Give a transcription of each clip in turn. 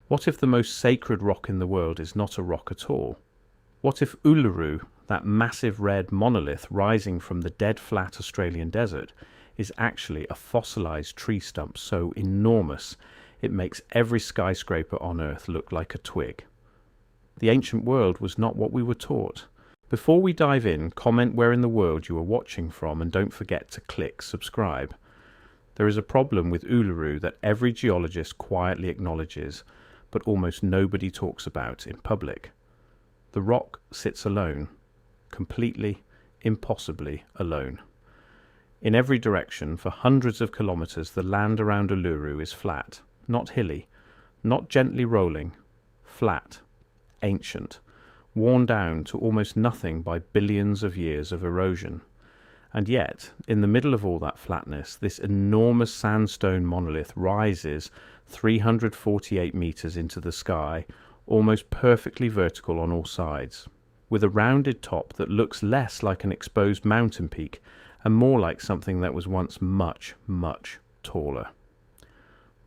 What if the most sacred rock in the world is not a rock at all? What if Uluru, that massive red monolith rising from the dead flat Australian desert, is actually a fossilized tree stump so enormous it makes every skyscraper on Earth look like a twig? The ancient world was not what we were taught. Before we dive in, comment where in the world you are watching from and don't forget to click subscribe. There is a problem with Uluru that every geologist quietly acknowledges, but almost nobody talks about in public. The rock sits alone, completely, impossibly alone. In every direction, for hundreds of kilometers, the land around Uluru is flat, not hilly, not gently rolling, flat, ancient, worn down to almost nothing by billions of years of erosion. And yet, in the middle of all that flatness, this enormous sandstone monolith rises 348 meters into the sky, almost perfectly vertical on all sides, with a rounded top that looks less like an exposed mountain peak and more like something that was once much, much taller.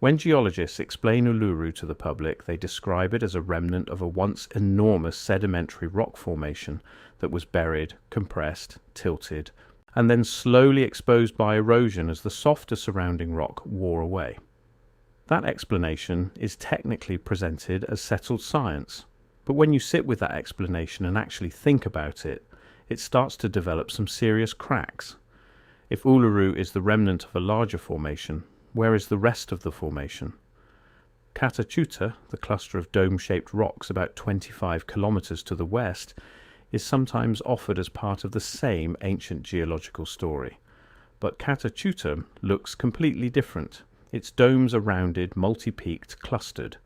When geologists explain Uluru to the public, they describe it as a remnant of a once enormous sedimentary rock formation that was buried, compressed, tilted, and then slowly exposed by erosion as the softer surrounding rock wore away. That explanation is technically presented as settled science, but when you sit with that explanation and actually think about it, it starts to develop some serious cracks. If Uluru is the remnant of a larger formation, where is the rest of the formation? Katachuta, the cluster of dome-shaped rocks about 25 kilometers to the west, is sometimes offered as part of the same ancient geological story. But Katachuta looks completely different. Its domes are rounded, multi-peaked, clustered.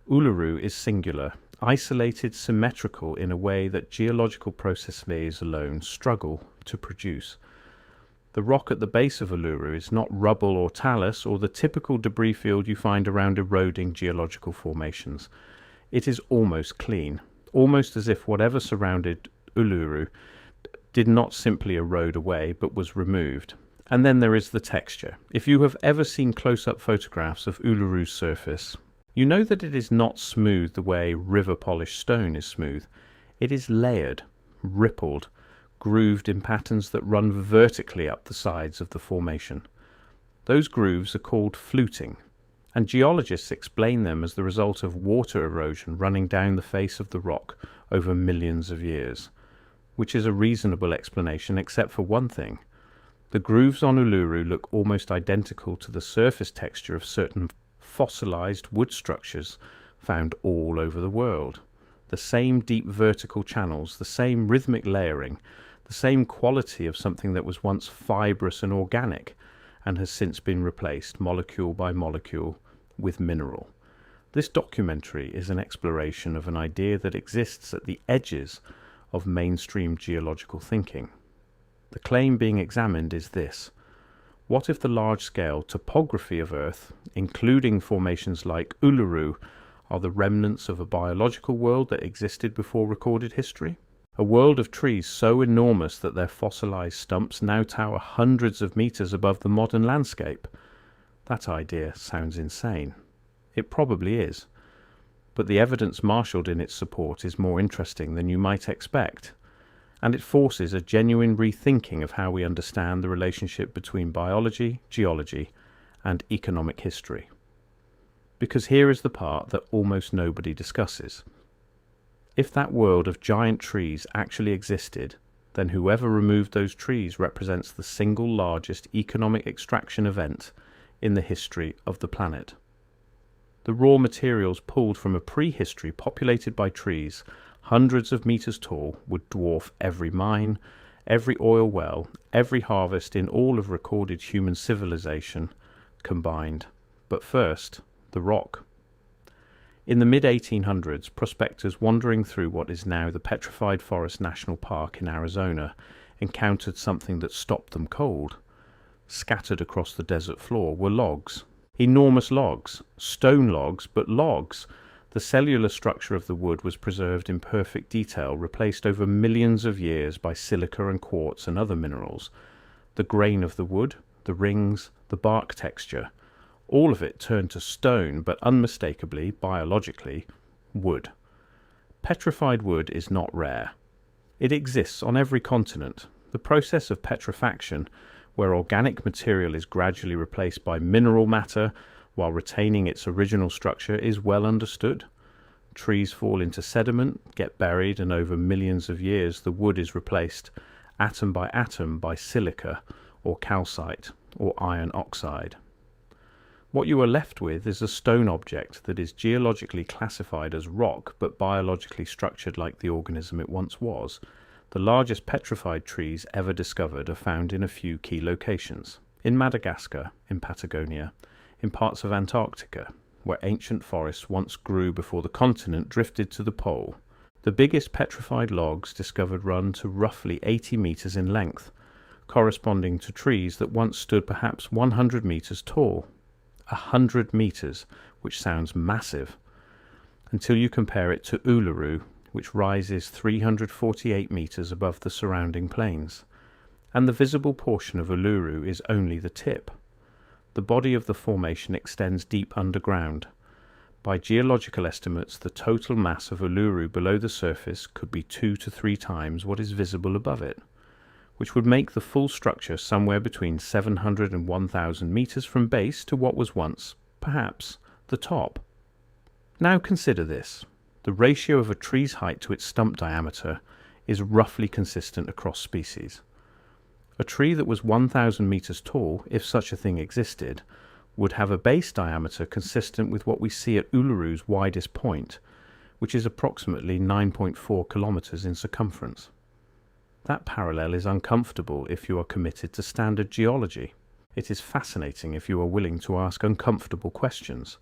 Uluru is singular, isolated, symmetrical in a way that geological processes alone struggle to produce. The rock at the base of Uluru is not rubble or talus or the typical debris field you find around eroding geological formations. It is almost clean, almost as if whatever surrounded Uluru did not simply erode away but was removed. And then there is the texture. If you have ever seen close-up photographs of Uluru's surface, you know that it is not smooth the way river-polished stone is smooth. It is layered, rippled, grooved in patterns that run vertically up the sides of the formation. Those grooves are called fluting, and geologists explain them as the result of water erosion running down the face of the rock over millions of years, which is a reasonable explanation except for one thing. The grooves on Uluru look almost identical to the surface texture of certain fossilized wood structures found all over the world. The same deep vertical channels, the same rhythmic layering, the same quality of something that was once fibrous and organic and has since been replaced molecule by molecule with mineral. This documentary is an exploration of an idea that exists at the edges of mainstream geological thinking. The claim being examined is this: what if the large-scale topography of Earth, including formations like Uluru, are the remnants of a biological world that existed before recorded history? A world of trees so enormous that their fossilized stumps now tower hundreds of meters above the modern landscape? That idea sounds insane. It probably is. But the evidence marshalled in its support is more interesting than you might expect. And it forces a genuine rethinking of how we understand the relationship between biology, geology, and economic history. Because here is the part that almost nobody discusses. If that world of giant trees actually existed, then whoever removed those trees represents the single largest economic extraction event in the history of the planet. The raw materials pulled from a prehistory populated by trees hundreds of meters tall would dwarf every mine, every oil well, every harvest in all of recorded human civilization combined. But first, the rock. In the mid-1800s, prospectors wandering through what is now the Petrified Forest National Park in Arizona encountered something that stopped them cold. Scattered across the desert floor were logs. Enormous logs. Stone logs, but logs. The cellular structure of the wood was preserved in perfect detail, replaced over millions of years by silica and quartz and other minerals. The grain of the wood, the rings, the bark texture, All of it turned to stone, but unmistakably, biologically, wood. Petrified wood is not rare. It exists on every continent. The process of petrifaction, where organic material is gradually replaced by mineral matter while retaining its original structure, is well understood. Trees fall into sediment, get buried, and over millions of years the wood is replaced atom by atom by silica or calcite or iron oxide. What you are left with is a stone object that is geologically classified as rock but biologically structured like the organism it once was. The largest petrified trees ever discovered are found in a few key locations. In Madagascar, in Patagonia, in parts of Antarctica, where ancient forests once grew before the continent drifted to the pole. The biggest petrified logs discovered run to roughly 80 meters in length, corresponding to trees that once stood perhaps 100 meters tall. 100 meters, which sounds massive, until you compare it to Uluru, which rises 348 meters above the surrounding plains. And the visible portion of Uluru is only the tip. The body of the formation extends deep underground. By geological estimates, the total mass of Uluru below the surface could be 2 to 3 times what is visible above it, which would make the full structure somewhere between 700 and 1,000 meters from base to what was once, perhaps, the top. Now consider this. The ratio of a tree's height to its stump diameter is roughly consistent across species. A tree that was 1,000 meters tall, if such a thing existed, would have a base diameter consistent with what we see at Uluru's widest point, which is approximately 9.4 kilometers in circumference. That parallel is uncomfortable if you are committed to standard geology. It is fascinating if you are willing to ask uncomfortable questions.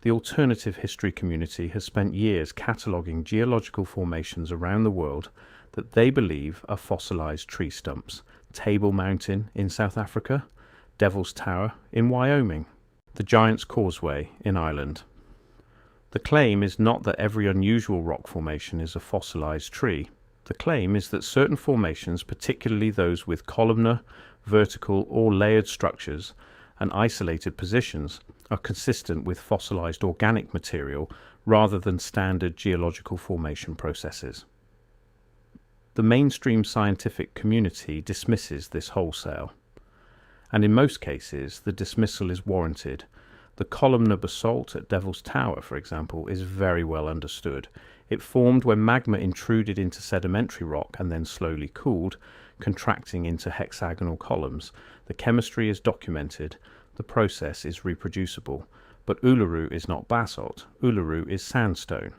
The alternative history community has spent years cataloguing geological formations around the world that they believe are fossilized tree stumps. Table Mountain in South Africa, Devil's Tower in Wyoming, the Giant's Causeway in Ireland. The claim is not that every unusual rock formation is a fossilized tree. The claim is that certain formations, particularly those with columnar, vertical or layered structures and isolated positions, are consistent with fossilized organic material rather than standard geological formation processes. The mainstream scientific community dismisses this wholesale, and in most cases the dismissal is warranted. The columnar basalt at Devil's Tower, for example, is very well understood. It formed when magma intruded into sedimentary rock and then slowly cooled, contracting into hexagonal columns. The chemistry is documented, the process is reproducible, but Uluru is not basalt, Uluru is sandstone.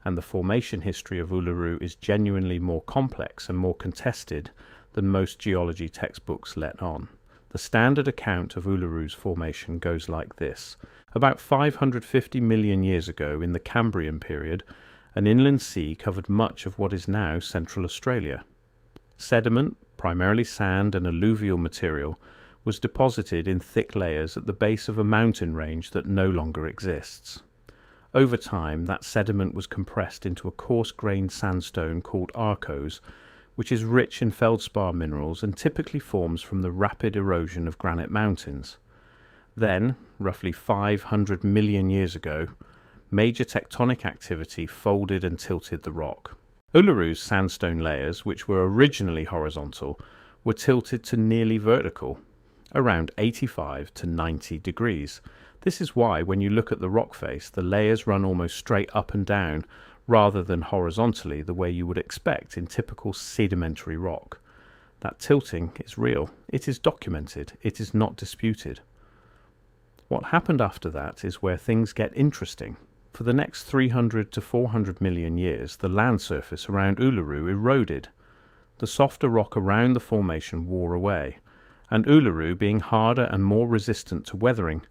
And the formation history of Uluru is genuinely more complex and more contested than most geology textbooks let on. The standard account of Uluru's formation goes like this. About 550 million years ago, in the Cambrian period, an inland sea covered much of what is now Central Australia. Sediment, primarily sand and alluvial material, was deposited in thick layers at the base of a mountain range that no longer exists. Over time, that sediment was compressed into a coarse-grained sandstone called arkose, which is rich in feldspar minerals and typically forms from the rapid erosion of granite mountains. Then, roughly 500 million years ago, major tectonic activity folded and tilted the rock. Uluru's sandstone layers, which were originally horizontal, were tilted to nearly vertical, around 85 to 90 degrees. This is why, when you look at the rock face, the layers run almost straight up and down, rather than horizontally the way you would expect in typical sedimentary rock. That tilting is real. It is documented. It is not disputed. What happened after that is where things get interesting. For the next 300 to 400 million years, the land surface around Uluru eroded. The softer rock around the formation wore away, and Uluru, being harder and more resistant to weathering,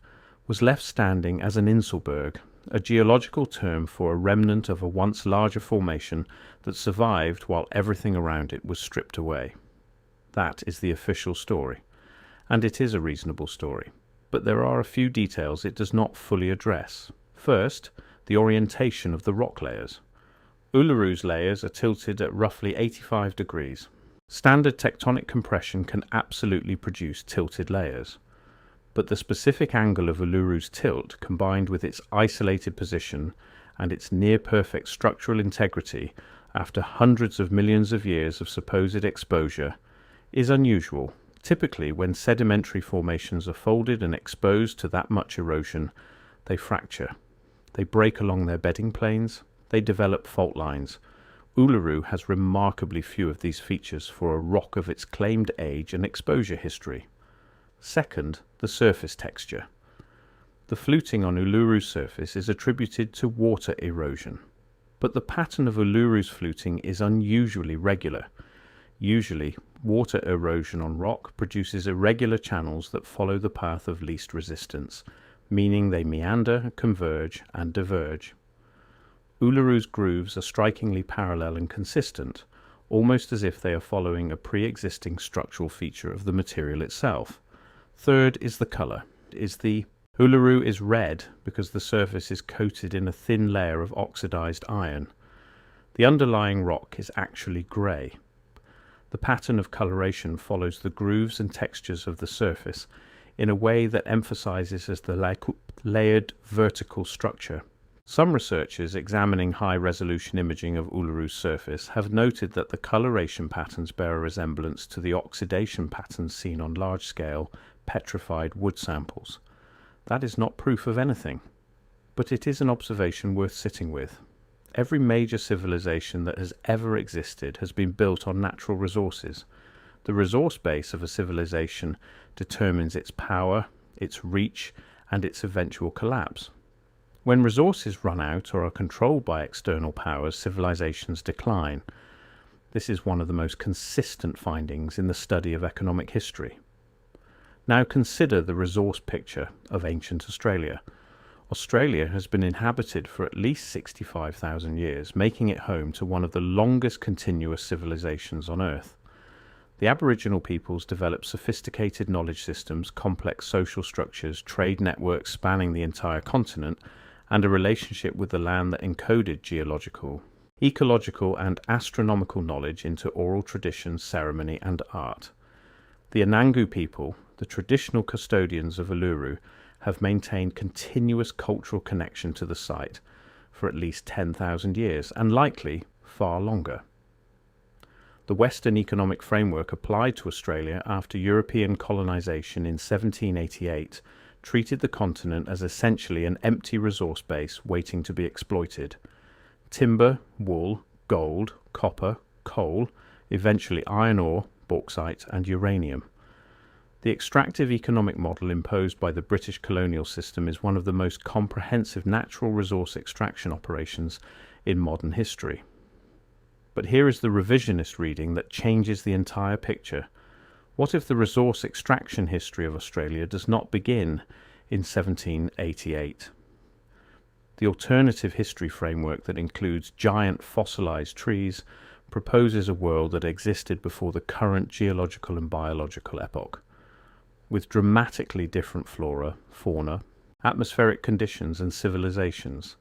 was left standing as an Inselberg, a geological term for a remnant of a once larger formation that survived while everything around it was stripped away. That is the official story, and it is a reasonable story, but there are a few details it does not fully address. First, the orientation of the rock layers. Uluru's layers are tilted at roughly 85 degrees. Standard tectonic compression can absolutely produce tilted layers. But the specific angle of Uluru's tilt, combined with its isolated position and its near-perfect structural integrity after hundreds of millions of years of supposed exposure, is unusual. Typically, when sedimentary formations are folded and exposed to that much erosion, they fracture. They break along their bedding planes. They develop fault lines. Uluru has remarkably few of these features for a rock of its claimed age and exposure history. Second, the surface texture. The fluting on Uluru's surface is attributed to water erosion. But the pattern of Uluru's fluting is unusually regular. Usually, water erosion on rock produces irregular channels that follow the path of least resistance, meaning they meander, converge, and diverge. Uluru's grooves are strikingly parallel and consistent, almost as if they are following a pre-existing structural feature of the material itself. Third is the color. Uluru is red because the surface is coated in a thin layer of oxidized iron. The underlying rock is actually grey. The pattern of coloration follows the grooves and textures of the surface in a way that emphasizes the layered vertical structure. Some researchers examining high-resolution imaging of Uluru's surface have noted that the coloration patterns bear a resemblance to the oxidation patterns seen on large-scale petrified wood samples. That is not proof of anything, but it is an observation worth sitting with. Every major civilization that has ever existed has been built on natural resources. The resource base of a civilization determines its power, its reach, and its eventual collapse. When resources run out or are controlled by external powers, civilizations decline. This is one of the most consistent findings in the study of economic history. Now consider the resource picture of ancient Australia. Australia has been inhabited for at least 65,000 years, making it home to one of the longest continuous civilizations on Earth. The Aboriginal peoples developed sophisticated knowledge systems, complex social structures, trade networks spanning the entire continent, and a relationship with the land that encoded geological, ecological, and astronomical knowledge into oral tradition, ceremony, and art. The Anangu people, the traditional custodians of Uluru, have maintained continuous cultural connection to the site for at least 10,000 years, and likely far longer. The Western economic framework applied to Australia after European colonisation in 1788 treated the continent as essentially an empty resource base waiting to be exploited. Timber, wool, gold, copper, coal, eventually iron ore, bauxite, and uranium. The extractive economic model imposed by the British colonial system is one of the most comprehensive natural resource extraction operations in modern history. But here is the revisionist reading that changes the entire picture. What if the resource extraction history of Australia does not begin in 1788? The alternative history framework that includes giant fossilized trees proposes a world that existed before the current geological and biological epoch, with dramatically different flora, fauna, atmospheric conditions, and civilizations.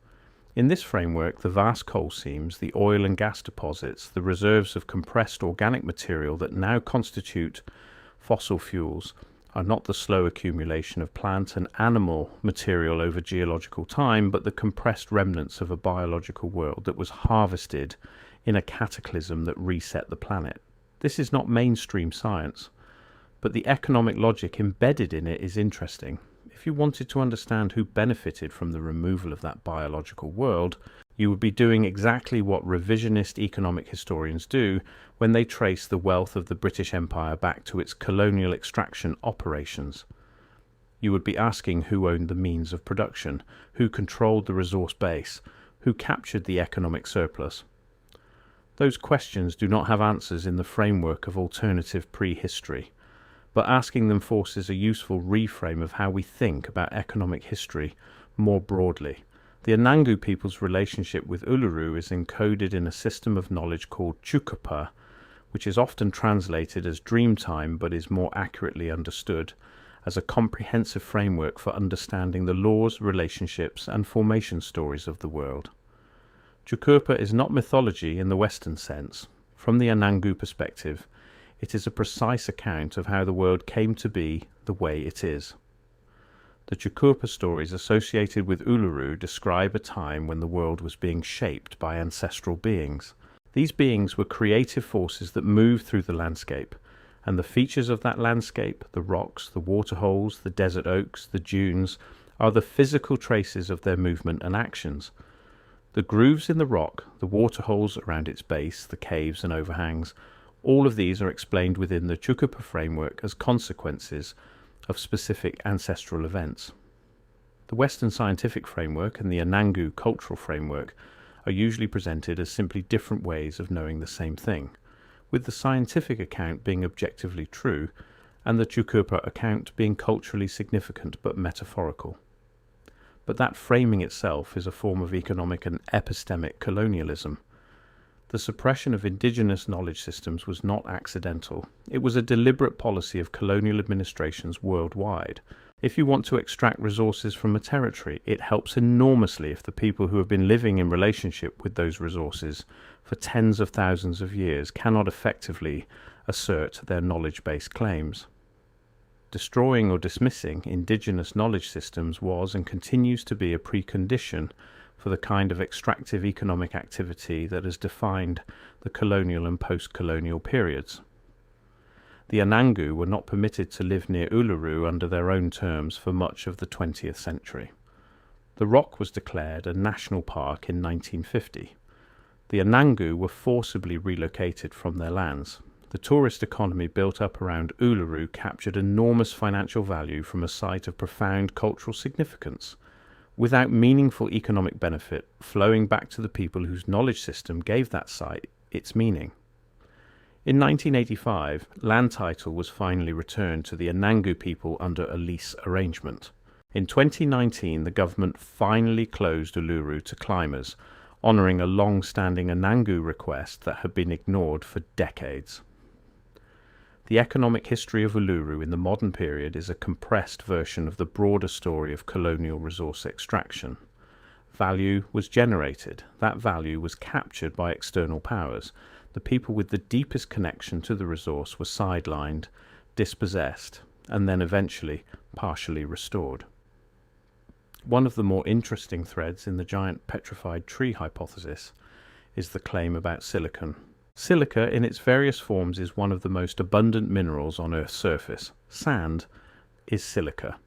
In this framework, the vast coal seams, the oil and gas deposits, the reserves of compressed organic material that now constitute fossil fuels are not the slow accumulation of plant and animal material over geological time, but the compressed remnants of a biological world that was harvested in a cataclysm that reset the planet. This is not mainstream science, but the economic logic embedded in it is interesting. If you wanted to understand who benefited from the removal of that biological world, you would be doing exactly what revisionist economic historians do when they trace the wealth of the British Empire back to its colonial extraction operations. You would be asking who owned the means of production, who controlled the resource base, who captured the economic surplus. Those questions do not have answers in the framework of alternative prehistory, but asking them forces a useful reframe of how we think about economic history more broadly. The Anangu people's relationship with Uluru is encoded in a system of knowledge called Chukapa, which is often translated as dreamtime but is more accurately understood as a comprehensive framework for understanding the laws, relationships, and formation stories of the world. Chukapa is not mythology in the Western sense. From the Anangu perspective, it is a precise account of how the world came to be the way it is. The Chukupa stories associated with Uluru describe a time when the world was being shaped by ancestral beings. These beings were creative forces that moved through the landscape, and the features of that landscape, the rocks, the waterholes, the desert oaks, the dunes, are the physical traces of their movement and actions. The grooves in the rock, the waterholes around its base, the caves and overhangs, all of these are explained within the Chukupa framework as consequences of specific ancestral events. The Western scientific framework and the Anangu cultural framework are usually presented as simply different ways of knowing the same thing, with the scientific account being objectively true and the Chukupa account being culturally significant but metaphorical. But that framing itself is a form of economic and epistemic colonialism. The suppression of indigenous knowledge systems was not accidental. It was a deliberate policy of colonial administrations worldwide. If you want to extract resources from a territory, it helps enormously if the people who have been living in relationship with those resources for tens of thousands of years cannot effectively assert their knowledge-based claims. Destroying or dismissing indigenous knowledge systems was and continues to be a precondition for the kind of extractive economic activity that has defined the colonial and post-colonial periods. The Anangu were not permitted to live near Uluru under their own terms for much of the 20th century. The rock was declared a national park in 1950. The Anangu were forcibly relocated from their lands. The tourist economy built up around Uluru captured enormous financial value from a site of profound cultural significance, without meaningful economic benefit flowing back to the people whose knowledge system gave that site its meaning. In 1985, land title was finally returned to the Anangu people under a lease arrangement. In 2019, the government finally closed Uluru to climbers, honouring a long-standing Anangu request that had been ignored for decades. The economic history of Uluru in the modern period is a compressed version of the broader story of colonial resource extraction. Value was generated. That value was captured by external powers. The people with the deepest connection to the resource were sidelined, dispossessed, and then eventually partially restored. One of the more interesting threads in the giant petrified tree hypothesis is the claim about silicon. Silica in its various forms is one of the most abundant minerals on Earth's surface. Sand is silica.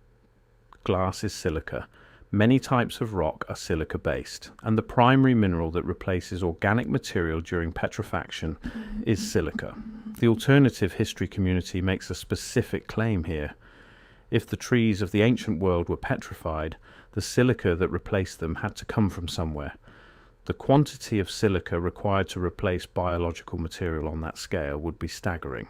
Glass is silica. Many types of rock are silica-based, and the primary mineral that replaces organic material during petrifaction is silica. The alternative history community makes a specific claim here. If the trees of the ancient world were petrified, the silica that replaced them had to come from somewhere. The quantity of silica required to replace biological material on that scale would be staggering.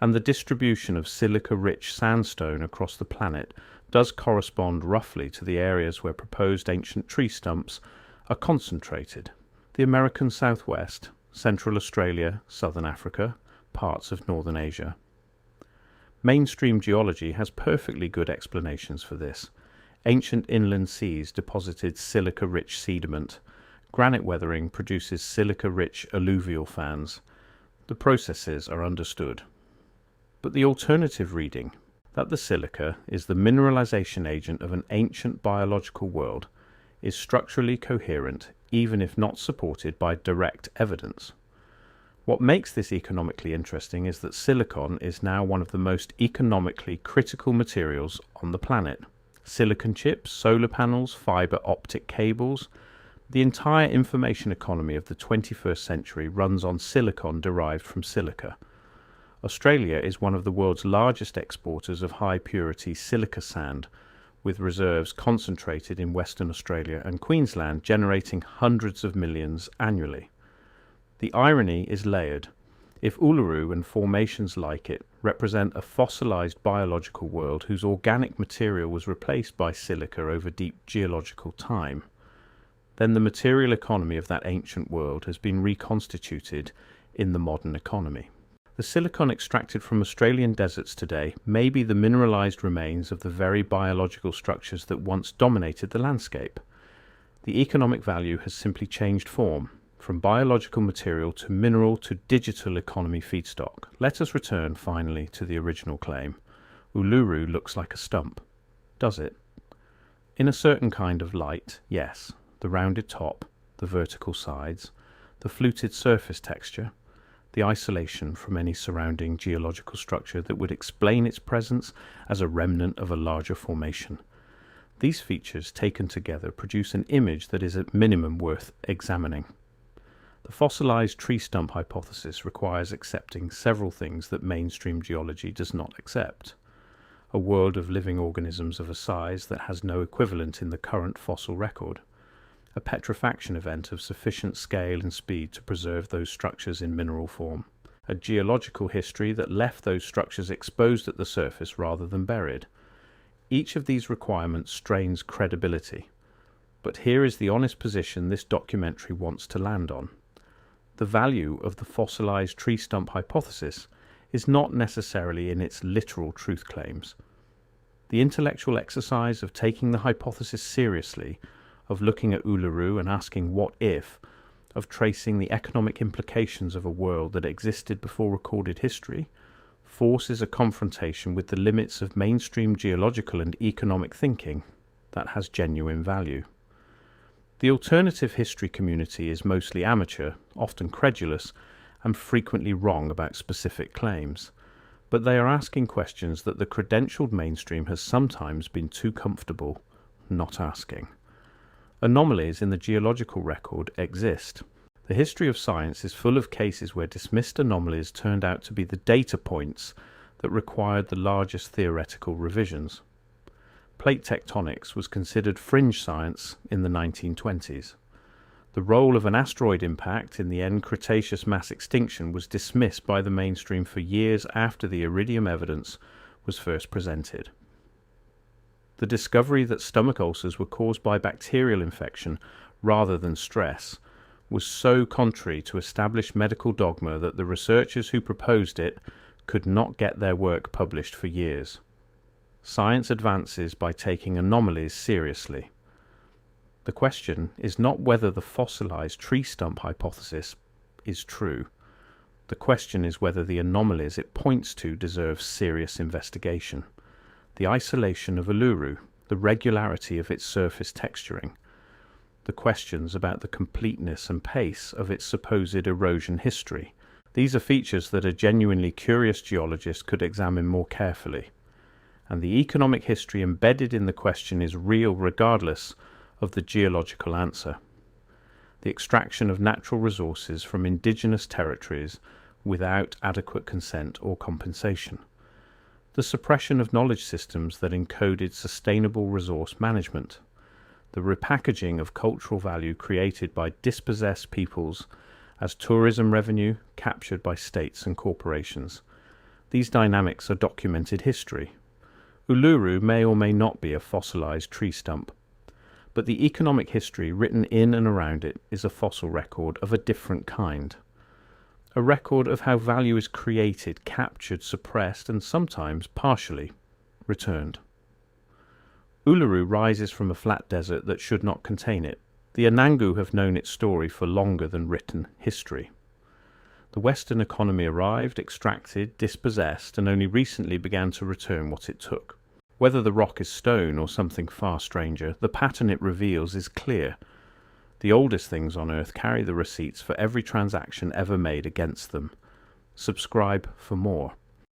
And the distribution of silica-rich sandstone across the planet does correspond roughly to the areas where proposed ancient tree stumps are concentrated. The American Southwest, Central Australia, Southern Africa, parts of Northern Asia. Mainstream geology has perfectly good explanations for this. Ancient inland seas deposited silica-rich sediment. Granite weathering produces silica-rich alluvial fans. The processes are understood. But the alternative reading, that the silica is the mineralization agent of an ancient biological world, is structurally coherent, even if not supported by direct evidence. What makes this economically interesting is that silicon is now one of the most economically critical materials on the planet. Silicon chips, solar panels, fiber optic cables. The entire information economy of the 21st century runs on silicon derived from silica. Australia is one of the world's largest exporters of high-purity silica sand, with reserves concentrated in Western Australia and Queensland, generating hundreds of millions annually. The irony is layered. If Uluru and formations like it represent a fossilized biological world whose organic material was replaced by silica over deep geological time, then the material economy of that ancient world has been reconstituted in the modern economy. The silicon extracted from Australian deserts today may be the mineralized remains of the very biological structures that once dominated the landscape. The economic value has simply changed form, from biological material to mineral to digital economy feedstock. Let us return finally to the original claim. Uluru looks like a stump. Does it? In a certain kind of light, yes. The rounded top, the vertical sides, the fluted surface texture, the isolation from any surrounding geological structure that would explain its presence as a remnant of a larger formation. These features taken together produce an image that is at minimum worth examining. The fossilized tree stump hypothesis requires accepting several things that mainstream geology does not accept. A world of living organisms of a size that has no equivalent in the current fossil record. A petrification event of sufficient scale and speed to preserve those structures in mineral form. A geological history that left those structures exposed at the surface rather than buried. Each of these requirements strains credibility. But here is the honest position this documentary wants to land on. The value of the fossilized tree stump hypothesis is not necessarily in its literal truth claims. The intellectual exercise of taking the hypothesis seriously, of looking at Uluru and asking what if, of tracing the economic implications of a world that existed before recorded history, forces a confrontation with the limits of mainstream geological and economic thinking that has genuine value. The alternative history community is mostly amateur, often credulous, and frequently wrong about specific claims, but they are asking questions that the credentialed mainstream has sometimes been too comfortable not asking. Anomalies in the geological record exist. The history of science is full of cases where dismissed anomalies turned out to be the data points that required the largest theoretical revisions. Plate tectonics was considered fringe science in the 1920s. The role of an asteroid impact in the end Cretaceous mass extinction was dismissed by the mainstream for years after the iridium evidence was first presented. The discovery that stomach ulcers were caused by bacterial infection rather than stress was so contrary to established medical dogma that the researchers who proposed it could not get their work published for years. Science advances by taking anomalies seriously. The question is not whether the fossilized tree stump hypothesis is true. The question is whether the anomalies it points to deserve serious investigation. The isolation of Uluru, the regularity of its surface texturing, the questions about the completeness and pace of its supposed erosion history. These are features that a genuinely curious geologist could examine more carefully. And the economic history embedded in the question is real regardless of the geological answer. The extraction of natural resources from indigenous territories without adequate consent or compensation. The suppression of knowledge systems that encoded sustainable resource management. The repackaging of cultural value created by dispossessed peoples as tourism revenue captured by states and corporations. These dynamics are documented history. Uluru may or may not be a fossilized tree stump, but the economic history written in and around it is a fossil record of a different kind. A record of how value is created, captured, suppressed, and sometimes partially returned. Uluru rises from a flat desert that should not contain it. The Anangu have known its story for longer than written history. The Western economy arrived, extracted, dispossessed, and only recently began to return what it took. Whether the rock is stone or something far stranger, the pattern it reveals is clear. The oldest things on Earth carry the receipts for every transaction ever made against them. Subscribe for more.